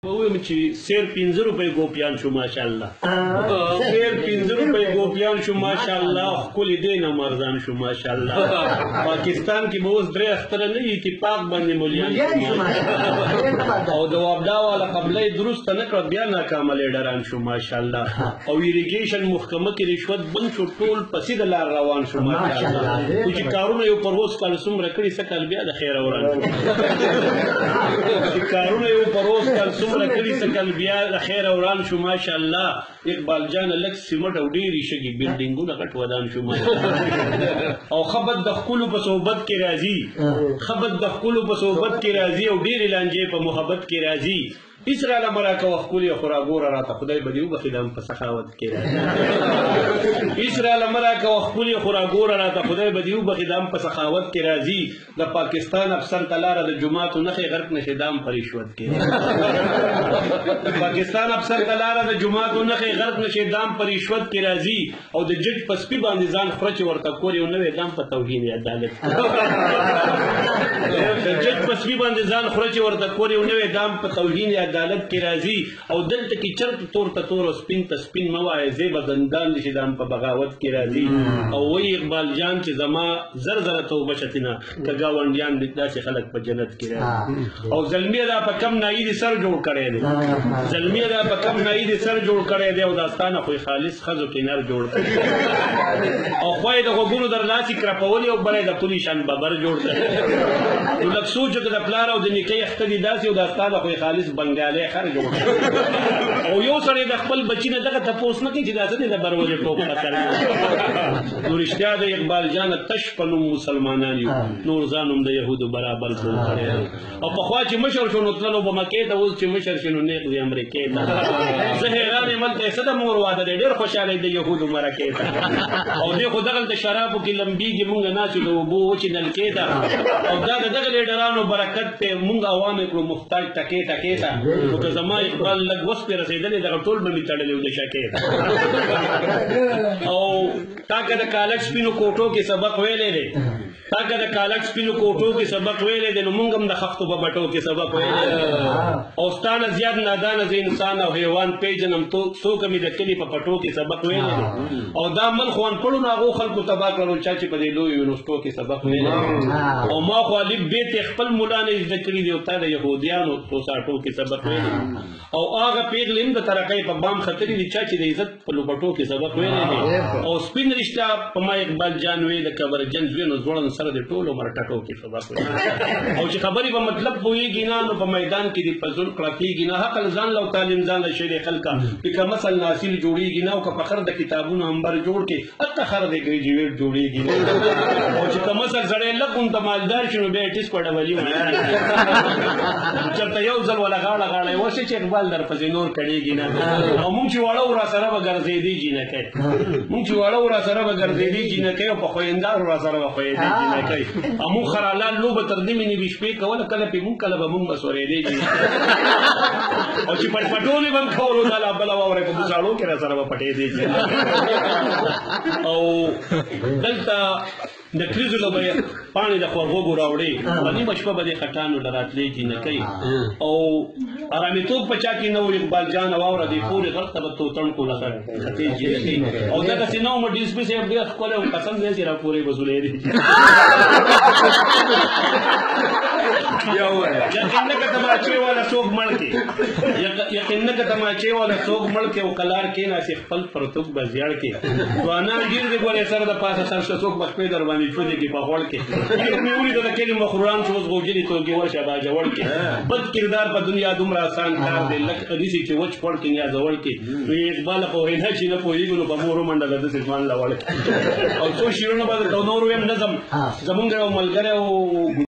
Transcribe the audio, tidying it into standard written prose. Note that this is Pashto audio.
ویم چې سیر 15 روپۍ ګوپیان شو ماشاءالله سیر 15 روپۍ ګوپیان شو ماشاءالله خپل دین مرزان شو ماشاءالله پاکستان کې به اوس درې اختر نه اتفاق باندې مولیان شو او د وابدا والا قبلې درست نه کړ بیا ناکام لیډران شو ماشاءالله او ایریګیشن محکمه کې رشوت بند شو ټول پسې د لار روان شو ماشاءالله چې کارونه یو پروس کال څومره کړی سکل بیا د خیر اوران چې کارونه یو پروس کال لکلی سکل بیا خیر اوران شو ماشاءالله اقبال جان لک سیمټ او ډیری شګي بلډینګونه غټ ودان شو ماشاءالله او خبر د خپل په صحبت کې راځي خبر د خپل په صحبت کې راځي او ډیری لانجې په محبت کې راځي اسرائیل امریکا وخپل خراغور راته خدای بدیو بخیدم په سخاوت کې راځي اسرائیل امریکا وخپل خراغور راته خدای بدیو بخیدم په سخاوت کې راځي د پاکستان افسر تلاره د جمعات نخې غرق نشدام پرېښود کې پاکستان افسر تلاره د جمعات نخې غرق نشدام پرېښود کې راځي او د جج پسپی باندې ځان خرچ ورته کور یو نوې دام په توهین عدالت د جج پسپی باندې ځان خرچ ورته کور یو نوې دام په توهین عدالت کې راځي او دلته کې چرته تور ته تور او سپین ته سپین موای زیبه زندان نشي دام په بغاوت کې راځي او وی اقبال جان چې زما زر زر توبه شتنه کګاونډیان د داسې خلک په جنت کې راځي او زلمی دا په کم ناید سر جوړ کړي دي زلمی دا په کم ناید سر جوړ کړي دي او داستانه خو خالص خزو کې نر جوړ کړي او خو د غوګونو در لاسي کرپولي او بلې د پولیسان ببر جوړ کړي نو لک سوچ د پلار او د نیکي اختدي داسې او داستانه خو خالص بنگاله خر جوړ او یو سړی د خپل بچی نه دغه تاسو نه کوي چې داسې د برولې ټوپ خطر نو رښتیا د اقبال جان تشپنو مسلمانان یو نور ځانوم د يهودو برابر ټول کړي او په خوا چې مشر شنو تللو په مکه ته اوس چې مشر شنو نه د امریکا ته زه حیران یم ته صد مور واده ډېر خوشاله د يهودو مرکه ته او دغه دغه د شرابو کې لمبيږي مونږ نه چې د وبو چې نلکې ته او دا دغه لیډرانو برکت ته مونږ عوام کړو محتاج تکې تکې ته نو که زما اقبال لږ وس په رسیدلې دغه ټول به می تړلې د شکې او تاګه د کالج سپینو کوټو کې سبق ویلې دي تاګه د کالج سپینو کوټو کې سبق ویلې دي نو مونږ هم د خختو په بټو کې سبق ویلې او ستانه زیات نادان از انسان او حیوان پیجنم تو سو کمی د کلی په پټو کې سبق ویلې او دا مل خوان پړو ناغو خلکو تبا کړو چې په دې لوی یونیورسيټو کې سبق ویلې او ما خو الف بیت خپل مولا نه ذکر دی او تا د يهوديانو تو ساټو کې سبق ویلې او هغه پیغلم د ترقې په بام خطرې دي چې د عزت په لوبټو کې سبق ویلې او سپین رشتہ په ما اقبال جان وی د کبر جن زوینو ځوړن سره د ټولو مرټټو کې سبق ویلې او چې خبرې په مطلب ویږي نه نو په میدان کې د فزول کړکېږي نه حق ځان لو تعلیم ځان له شری خلکا په مثل ناسیل جوړیږي نه او که فخر د کتابونو انبر جوړ کې اتخر د ګریجویټ جوړیږي او چې کوم مثل سره لکون ته مالدار شنو به ټیس کوډه ولي چرته یو ځل ولا غاړه غاړه وشي چې اقبال در پسې نور کړيږي نه او مونږ چې وړو را سره وګرځېدي جنہ کوي مونږ چې وړو را سره وګرځېدي جنہ کوي په خويندار را سره وخويدي جنہ کوي امو خرالان لوب تر دې مني بشپې کوله کله په مونږ کله به مونږ بسورېدي او چې پټ پټولې بم خورو د لا بل وره په بوزالو کې را سره پټې دي او دلته د کریزو لوبه پانی د خوغو راوړي باندې مشپه به خټانو لراتلې جنہ کوي او ارامي تو پچا کې نو اقبال جان واوره دی پورې غلط به تو تن کو لګا خطې جنہ او دا چې نو مډیس به سي بیا خپل قسم دې چې را پورې وزولې دي یقینا که تماچې والا څوک مړکې یقینا که تماچې والا څوک مړکې او کلار کې نه چې خپل پرتوک بزیاړ کې وانا ګیر دې ګورې سره د پاسه سر څوک مخ په در باندې چولې کې په هوړ کې مې ولې د کلي مخوران څوز غوګلې توګي ورشه با جوړ کې بد کردار په دنیا دومره آسان کار دی لکه دې چې وچ پړ کې یا زوړ کې نو اقبال په وینا چې نه پوهیږي نو په مورو منډه د سلمان لاول او څو شیرونو باندې نور ویم نظم زمونږ ملګری او